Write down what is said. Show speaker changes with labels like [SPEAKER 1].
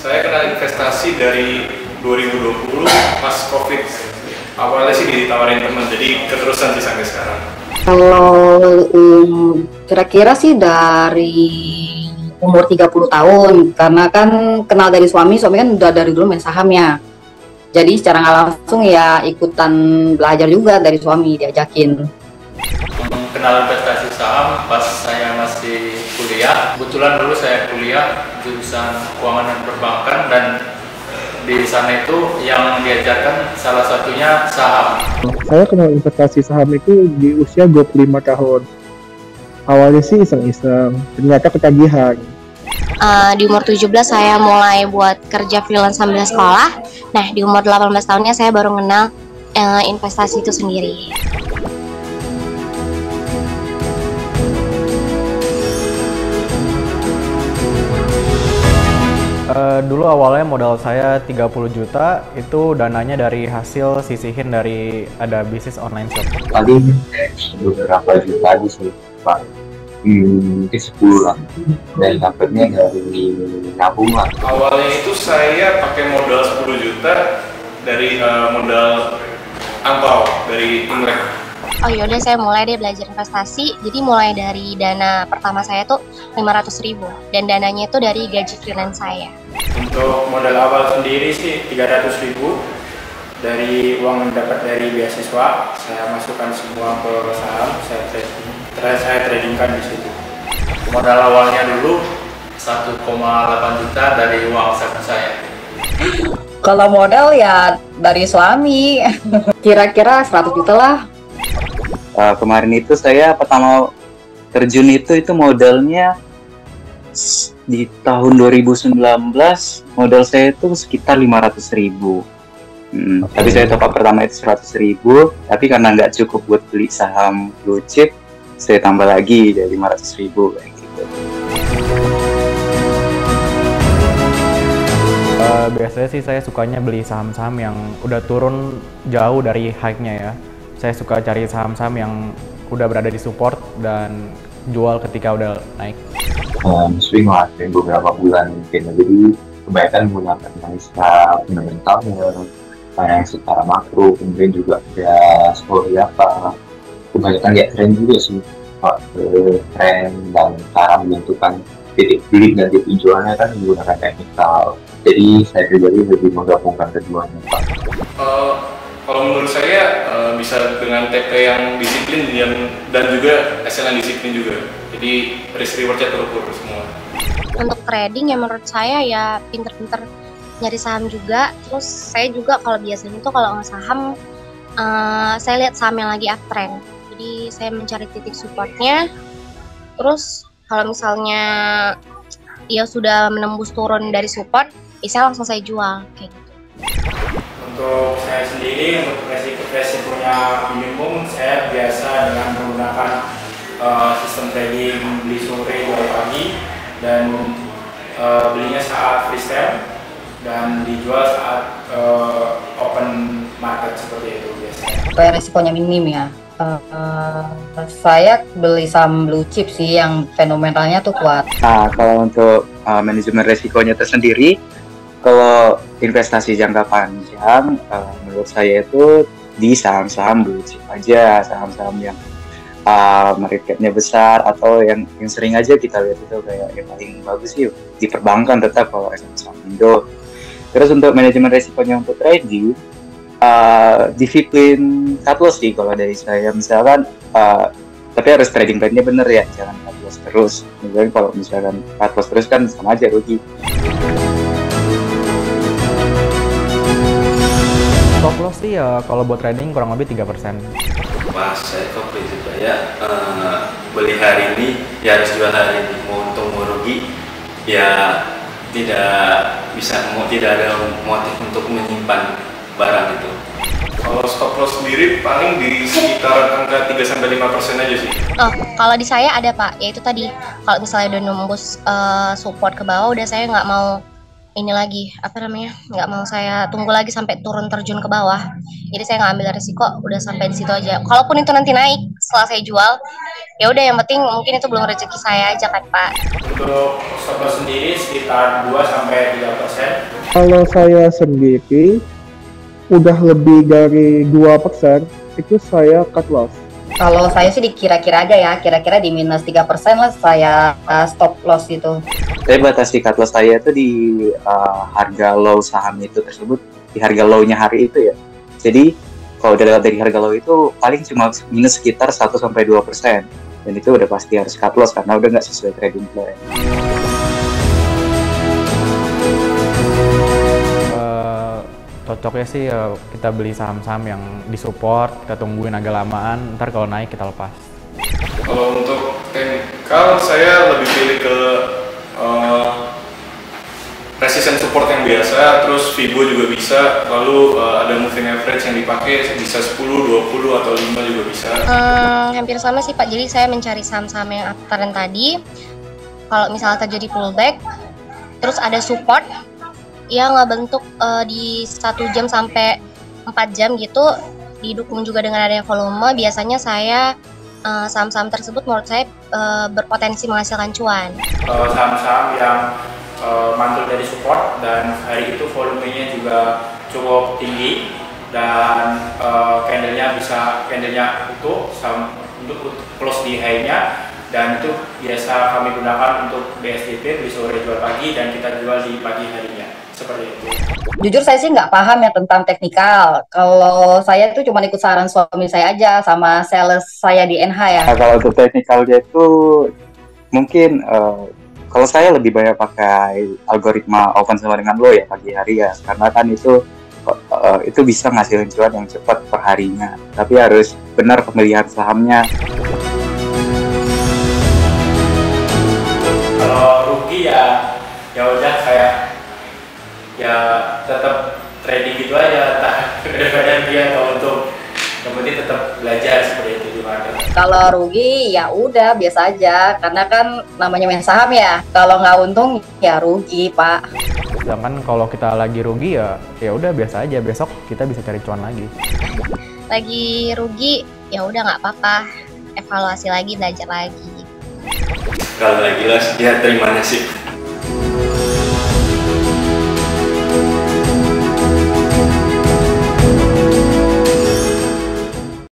[SPEAKER 1] Saya kenal investasi dari 2020 pas COVID. Awalnya sih ditawarin teman, jadi keterusan sih sampai sekarang.
[SPEAKER 2] Kalau kira-kira sih dari umur 30 tahun, karena kan kenal dari suami kan udah dari dulu main sahamnya. Jadi secara nggak langsung ya ikutan belajar juga dari suami, diajakin.
[SPEAKER 3] Kenal investasi saham pas saya masih kuliah. Kebetulan dulu saya kuliah jurusan keuangan dan perbankan, dan di sana itu yang diajarkan salah satunya saham.
[SPEAKER 4] Saya kenal investasi saham itu di usia 25 tahun. Awalnya sih iseng-iseng, ternyata ketagihan.
[SPEAKER 5] Di umur 17 saya mulai buat kerja freelance sambil sekolah. Nah, di umur 18 tahunnya saya baru kenal investasi itu sendiri.
[SPEAKER 6] Dulu awalnya modal saya 30 juta, itu dananya dari hasil sisihin dari ada bisnis online shop.
[SPEAKER 7] Paling beberapa juta aja sih, Pak. Mungkin 10 lah. Dan dapatnya dari nabung lah.
[SPEAKER 1] Awalnya itu saya pakai modal 10 juta dari modal angpau dari Imlek.
[SPEAKER 5] Oh yaudah, saya mulai deh belajar investasi. Jadi mulai dari dana pertama saya tuh 500.000, dan dananya itu dari gaji freelance saya.
[SPEAKER 8] Untuk modal awal sendiri sih 300.000 dari uang yang dapat dari beasiswa. Saya masukkan semua ke saham, saya tradingkan di situ.
[SPEAKER 3] Modal awalnya dulu 1,8 juta dari uang saku saya.
[SPEAKER 2] Kalau modal ya dari suami, kira-kira 100 juta lah.
[SPEAKER 7] Kemarin itu saya pertama terjun itu modalnya di tahun 2019, modal saya itu sekitar 500.000. Tapi saya top up pertama itu 100.000, tapi karena nggak cukup buat beli saham blue chip, saya tambah lagi dari 500.000 kayak gitu.
[SPEAKER 6] Biasanya sih saya sukanya beli saham-saham yang udah turun jauh dari high-nya ya. Saya suka cari saham-saham yang udah berada di support dan jual ketika udah naik.
[SPEAKER 7] Swing lah, beberapa bulan mungkin. Jadi kebanyakan menggunakan analisa fundamentalnya, yang secara makro, kemudian juga ada story apa. Kebanyakan lihat tren juga sih, tren dan cara menentukan titik beli dan titik jualnya kan menggunakan teknikal. Jadi saya pribadi lebih menggabungkan keduanya, Pak.
[SPEAKER 1] Kalau menurut saya bisa dengan TP yang disiplin dan juga SL yang disiplin juga. Jadi risk rewardnya terukur semua.
[SPEAKER 5] Untuk trading ya menurut saya ya pinter-pinter nyari saham juga. Terus saya juga kalau biasanya tuh kalau nggak saham, saya lihat saham yang lagi uptrend. Jadi saya mencari titik supportnya. Terus kalau misalnya dia sudah menembus turun dari support, saya langsung saya jual kayak gitu.
[SPEAKER 8] Untuk saya sendiri, untuk resikonya minimum, saya biasa dengan menggunakan sistem trading beli sore jual pagi, dan belinya saat freestyle dan dijual saat open market seperti itu biasanya.
[SPEAKER 2] Supaya resikonya minim ya. Saya beli saham blue chip sih yang fenomenalnya tuh kuat.
[SPEAKER 7] Nah, kalau untuk manajemen resikonya tersendiri, kalau investasi jangka panjang, menurut saya itu di saham-saham blue chip aja, saham-saham yang market cap-nya besar, atau yang sering aja kita lihat itu kayak yang paling bagus sih di perbankan tetap kalau saham Indo. Terus untuk manajemen resikonya untuk trading, disiplin cut loss sih kalau dari saya, misalkan tapi harus trading plan-nya bener ya, jangan cut loss terus. Misalkan kalau misalkan cut loss terus kan sama aja rugi.
[SPEAKER 6] Stop loss sih ya kalau buat trading kurang lebih 3%.
[SPEAKER 3] Wah, saya kok prinsip saya beli hari ini ya harus jual hari ini, mau untung mau rugi ya tidak ada motif untuk menyimpan barang itu.
[SPEAKER 1] Kalau stop loss sendiri paling di sekitar angka 3-5% aja sih.
[SPEAKER 5] Kalau di saya ada Pak, yaitu tadi kalau misalnya udah nembus support ke bawah, udah saya nggak mau ini lagi nggak mau saya tunggu lagi sampai turun terjun ke bawah. Jadi saya nggak ambil resiko, udah sampai di situ aja. Kalaupun itu nanti naik setelah saya jual, ya udah yang penting mungkin itu belum rezeki saya aja kan Pak.
[SPEAKER 8] Untuk stop loss sendiri sekitar 2-3%.
[SPEAKER 4] Kalau saya sendiri udah lebih dari 2% itu saya cut loss.
[SPEAKER 2] Kalau saya sih dikira-kira aja ya, kira-kira di minus 3% lah saya stop loss itu.
[SPEAKER 7] Saya batasi cut loss saya itu di harga low saham itu tersebut, di harga low-nya hari itu ya. Jadi kalau udah lewat dari harga low itu paling cuma minus sekitar 1-2%. Dan itu udah pasti harus cut loss karena udah nggak sesuai trading plan.
[SPEAKER 6] Cocoknya sih kita beli saham-saham yang disupport, kita tungguin agak lamaan, ntar kalau naik kita lepas.
[SPEAKER 1] Kalau untuk teknikal saya lebih pilih ke resistance support yang biasa, terus Fibo juga bisa, lalu ada moving average yang dipakai bisa 10, 20 atau 5 juga bisa.
[SPEAKER 5] Hampir sama sih Pak, jadi saya mencari saham-saham yang uptrend tadi. Kalau misalnya terjadi pullback, terus ada support yang ngebentuk di 1 jam sampai 4 jam gitu, didukung juga dengan adanya volume, biasanya saya saham-saham tersebut menurut saya berpotensi menghasilkan cuan.
[SPEAKER 8] Saham-saham yang mantul dari support dan hari itu volumenya juga cukup tinggi dan candlenya utuh untuk close di high-nya, dan itu biasa kami gunakan untuk BSDP, beli sore jual pagi, dan kita jual di pagi harinya, seperti itu.
[SPEAKER 2] Jujur saya sih nggak paham ya tentang teknikal. Kalau saya itu cuma ikut saran suami saya aja sama sales saya di NH ya.
[SPEAKER 7] Nah, kalau untuk teknikalnya itu mungkin kalau saya lebih banyak pakai algoritma open sama dengan low ya pagi hari ya, karena kan itu bisa ngasilin cuan yang cepat per harinya. Tapi harus benar pemilihan sahamnya.
[SPEAKER 8] Kalau rugi ya udah kayak ya tetap trading gitu aja, daripada dia atau untuk yang penting tetap belajar seperti itu gimana.
[SPEAKER 2] Kalau rugi ya udah biasa aja, karena kan namanya main saham ya. Kalau nggak untung ya rugi Pak.
[SPEAKER 6] Sedangkan kalau kita lagi rugi ya udah biasa aja, besok kita bisa cari cuan lagi.
[SPEAKER 5] Lagi rugi ya udah nggak apa-apa, evaluasi lagi, belajar lagi.
[SPEAKER 1] Kalau lagi loss ya terima nasib.